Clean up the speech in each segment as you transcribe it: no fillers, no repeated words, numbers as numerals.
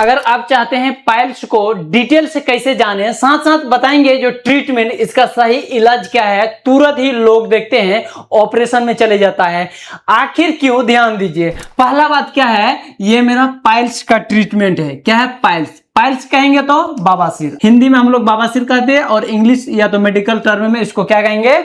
अगर आप चाहते हैं पाइल्स को डिटेल से कैसे जाने, साथ साथ बताएंगे जो ट्रीटमेंट, इसका सही इलाज क्या है, तुरंत ही लोग देखते हैं ऑपरेशन में चले जाता है, आखिर क्यों, ध्यान दीजिए। पहला बात क्या है, ये मेरा पाइल्स का ट्रीटमेंट है। क्या है? पाइल्स। पाइल्स कहेंगे तो बवासीर, हिंदी में हम लोग बवासीर कहते हैं और इंग्लिश या तो मेडिकल टर्म में इसको क्या कहेंगे?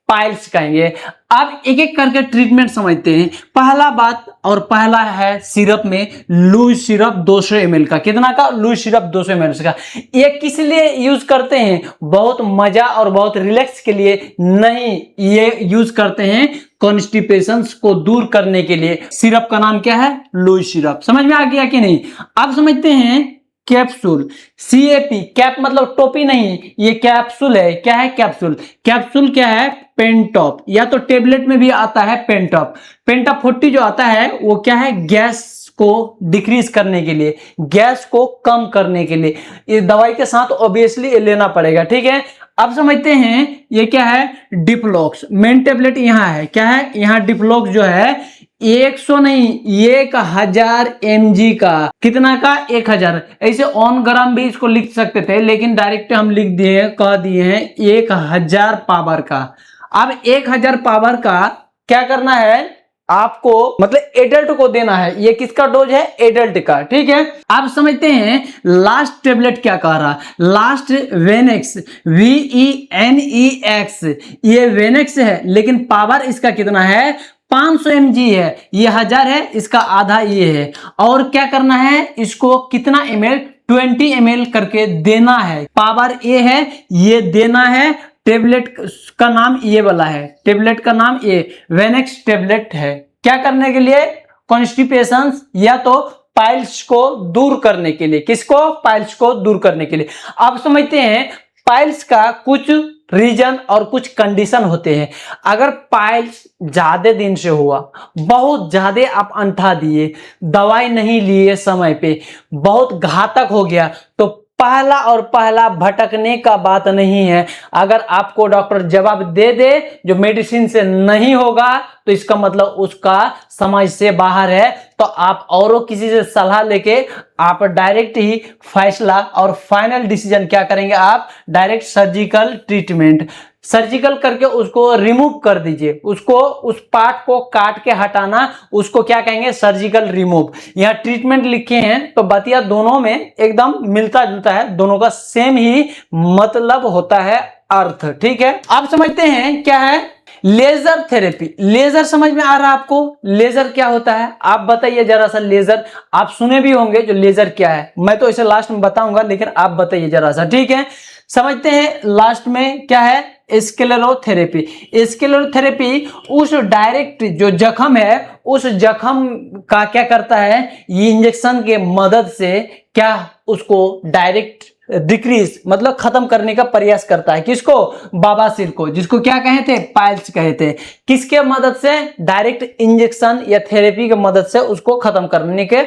पाइल्स कहेंगे। अब एक एक करके ट्रीटमेंट समझते हैं। पहला बात और पहला है सिरप में लूज सिरप 200 ml का। कितना का? लूज सिरप 200 ml का। ये किस लिए यूज करते हैं? बहुत मजा और बहुत रिलैक्स के लिए नहीं, ये यूज करते हैं कॉन्स्टिपेशन को दूर करने के लिए। सिरप का नाम क्या है? Loose syrup. समझ में आ गया कि नहीं? अब समझते हैं कैप्सूल। CAP, कैप मतलब टोपी नहीं, ये कैप्सूल है। क्या है? कैप्सूल। कैप्सूल क्या है? पेंटॉप, या तो टेबलेट में भी आता है पेंटॉप। पेंटॉप 40 जो आता है वो क्या है? गैस को डिक्रीज करने के लिए, गैस को कम करने के लिए। इस दवाई के साथ ऑब्वियसली लेना पड़ेगा, ठीक है। अब समझते हैं ये क्या है? डिप्लॉक्स। मेन टेबलेट यहाँ है। क्या है? यहाँ डिप्लॉक्स जो है 100 नहीं, 1000 mg का। कितना का? 1000। ऐसे ऑन ग्राम भी इसको लिख सकते थे, लेकिन डायरेक्ट हम लिख दिए, कह दिए हैं 1000 पावर का। अब 1000 पावर का क्या करना है आपको, मतलब एडल्ट को देना है। ये किसका डोज है? एडल्ट का, ठीक है। आप समझते हैं लास्ट टेबलेट क्या कह रहा? लास्ट वेनेक्स, VENEX, ये वेनेक्स है, लेकिन पावर इसका कितना है? 500 mg है। ये 1000 है, इसका आधा ये है। और क्या करना है इसको? कितना ml? 20 ml करके देना है। पावर ए है, ये देना है। टेबलेट का नाम ये वाला है, टेबलेट का नाम ये वेनेक्स टेबलेट है। क्या करने के लिए? कॉन्स्टिपेशन या तो पाइल्स को दूर करने के लिए। किसको? पाइल्स को दूर करने के लिए। अब समझते हैं पाइल्स का कुछ रीजन और कुछ कंडीशन होते हैं। अगर पाइल्स ज्यादा दिन से हुआ, बहुत ज्यादा आप अंठा दिए, दवाई नहीं लिए समय पे, बहुत घातक हो गया, तो पहला और पहला भटकने का बात नहीं है। अगर आपको डॉक्टर जवाब दे दे जो मेडिसिन से नहीं होगा, तो इसका मतलब उसका समझ से बाहर है। तो आप औरों किसी से सलाह लेके आप डायरेक्ट ही फैसला और फाइनल डिसीजन क्या करेंगे? आप डायरेक्ट सर्जिकल ट्रीटमेंट, सर्जिकल करके उसको रिमूव कर दीजिए। उसको, उस पार्ट को काट के हटाना, उसको क्या कहेंगे? Surgical remove. यहाँ ट्रीटमेंट लिखे हैं तो बतिया दोनों में एकदम मिलता जुलता है, दोनों का सेम ही मतलब होता है, अर्थ, ठीक है। आप समझते हैं क्या है लेजर थेरेपी। लेजर समझ में आ रहा है आपको? लेजर क्या होता है आप बताइए जरा सा। लेजर आप सुने भी होंगे, जो लेजर क्या है मैं तो इसे लास्ट में बताऊंगा, लेकिन आप बताइए जरा सा, ठीक है। समझते हैं लास्ट में क्या है? स्क्लेरोथेरेपी। स्क्लेरोथेरेपी उस डायरेक्ट जो जख्म है, उस जख्म का क्या करता है? ये इंजेक्शन के मदद से क्या उसको डायरेक्ट डिक्रीज मतलब खत्म करने का प्रयास करता है। किसको? बवासीर को, जिसको क्या कहे थे? पाइल्स कहे थे। किसके मदद से? डायरेक्ट इंजेक्शन या थेरेपी की मदद से उसको खत्म करने के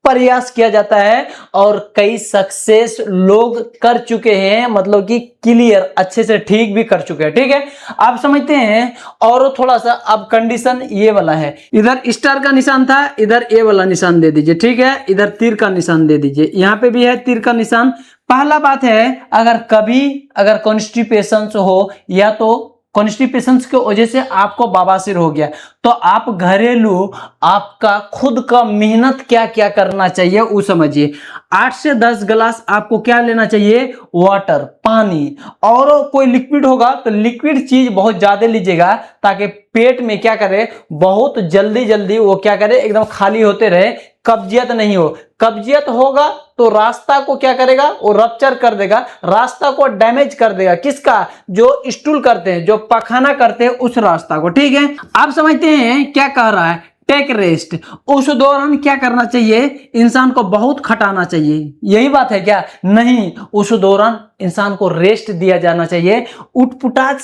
प्रयास किया जाता है। और कई सक्सेस लोग कर चुके हैं, मतलब कि क्लियर अच्छे से ठीक भी कर चुके हैं, ठीक है। आप समझते हैं और थोड़ा सा। अब कंडीशन ये वाला है, इधर स्टार का निशान था, इधर ए वाला निशान दे दीजिए, ठीक है। इधर तीर का निशान दे दीजिए, यहाँ पे भी है तीर का निशान। पहला बात है, अगर कॉन्स्टिपेशन हो या तो कॉन्स्टिपेशन की वजह से आपको बवासीर हो गया, तो आप घरेलू आपका खुद का मेहनत क्या क्या करना चाहिए वो समझिए। 8 से 10 गिलास आपको क्या लेना चाहिए? वाटर, पानी। और कोई लिक्विड होगा तो लिक्विड चीज बहुत ज्यादा लीजिएगा, ताकि पेट में क्या करे, बहुत जल्दी जल्दी वो क्या करे, एकदम खाली होते रहे, कब्जियत नहीं हो। कब्जियत होगा तो रास्ता को क्या करेगा? वो रप्चर कर देगा, रास्ता को डैमेज कर देगा। किसका? जो स्टूल करते हैं, जो पखाना करते हैं, उस रास्ता को, ठीक है। आप समझते हैं क्या कह रहा है? Take rest. उस दौरान क्या करना चाहिए? इंसान को बहुत खटाना चाहिए। यही बात है क्या? नहीं, उस दौरान इंसान को रेस्ट दिया जाना चाहिए। उठपुटाट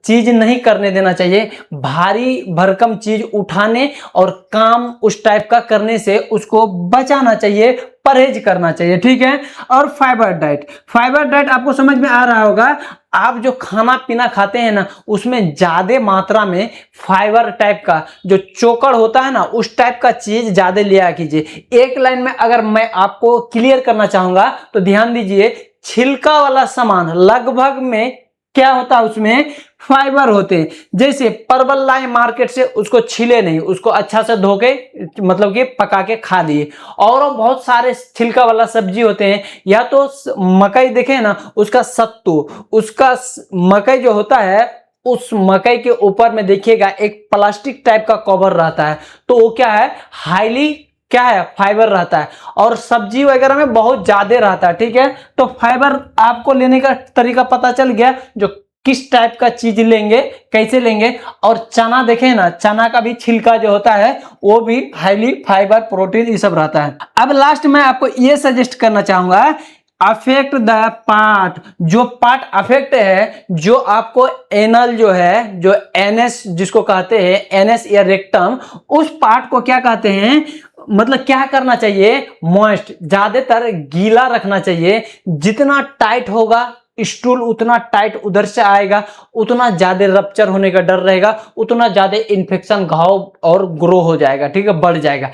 चीज नहीं करने देना चाहिए। भारी भरकम चीज उठाने और काम उस टाइप का करने से उसको बचाना चाहिए। परहेज करना चाहिए, ठीक है। और फाइबर डाइट आपको समझ में आ रहा होगा, आप जो खाना पीना खाते हैं ना उसमें ज्यादा मात्रा में फाइबर टाइप का जो चोकर होता है ना उस टाइप का चीज ज्यादा लिया कीजिए। एक लाइन में अगर मैं आपको क्लियर करना चाहूंगा तो ध्यान दीजिए, छिलका वाला सामान लगभग में क्या होता है, उसमें फाइबर होते हैं। जैसे परवल लाए मार्केट से, उसको छिले नहीं, उसको अच्छा से धो के मतलब कि पका के खा लिए। और बहुत सारे छिलका वाला सब्जी होते हैं, या तो मकई देखे ना, उसका सत्तू, उसका मकई जो होता है उस मकई के ऊपर में देखिएगा एक प्लास्टिक टाइप का कवर रहता है, तो वो क्या है, हाईली क्या है, फाइबर रहता है। और सब्जी वगैरह में बहुत ज्यादा रहता है, ठीक है। तो फाइबर आपको लेने का तरीका पता चल गया, जो किस टाइप का चीज लेंगे, कैसे लेंगे। और चना देखें ना, चना का भी छिलका जो होता है वो भी हाईली फाइबर, प्रोटीन ये सब रहता है। अब लास्ट में आपको ये सजेस्ट करना चाहूंगा, अफेक्ट द पार्ट, जो पार्ट अफेक्ट है, जो आपको एनल जो है, जो एनएस जिसको कहते हैं, एनएस या रेक्टम, उस पार्ट को क्या कहते हैं, मतलब क्या करना चाहिए, मॉइस्ट, ज्यादातर गीला रखना चाहिए। जितना टाइट होगा स्टूल उतना टाइट उधर से आएगा, उतना ज्यादा रप्चर होने का डर रहेगा, उतना ज्यादा इन्फेक्शन, घाव और ग्रो हो जाएगा, ठीक है, बढ़ जाएगा।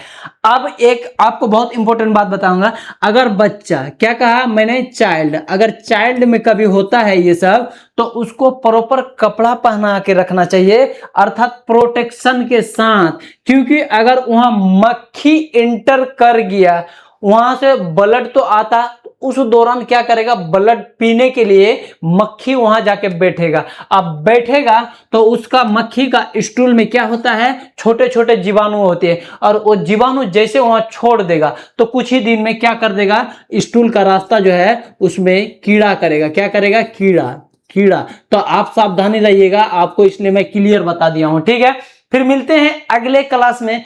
अब एक आपको बहुत इंपॉर्टेंट बात बताऊंगा, अगर बच्चा, क्या कहा मैंने, चाइल्ड, अगर चाइल्ड में कभी होता है ये सब, तो उसको प्रॉपर कपड़ा पहना के रखना चाहिए, अर्थात प्रोटेक्शन के साथ। क्योंकि अगर वहां मक्खी इंटर कर गया, वहां से ब्लड तो आता, उस दौरान क्या करेगा, ब्लड पीने के लिए मक्खी वहां जाके बैठेगा। अब बैठेगा तो उसका मक्खी का स्टूल में क्या होता है, छोटे छोटे जीवाणु होते हैं, और वो जीवाणु जैसे वहां छोड़ देगा तो कुछ ही दिन में क्या कर देगा, स्टूल का रास्ता जो है उसमें कीड़ा करेगा। क्या करेगा, कीड़ा, कीड़ा। तो आप सावधानी रहिएगा, आपको इसलिए मैं क्लियर बता दिया हूं, ठीक है। फिर मिलते हैं अगले क्लास में।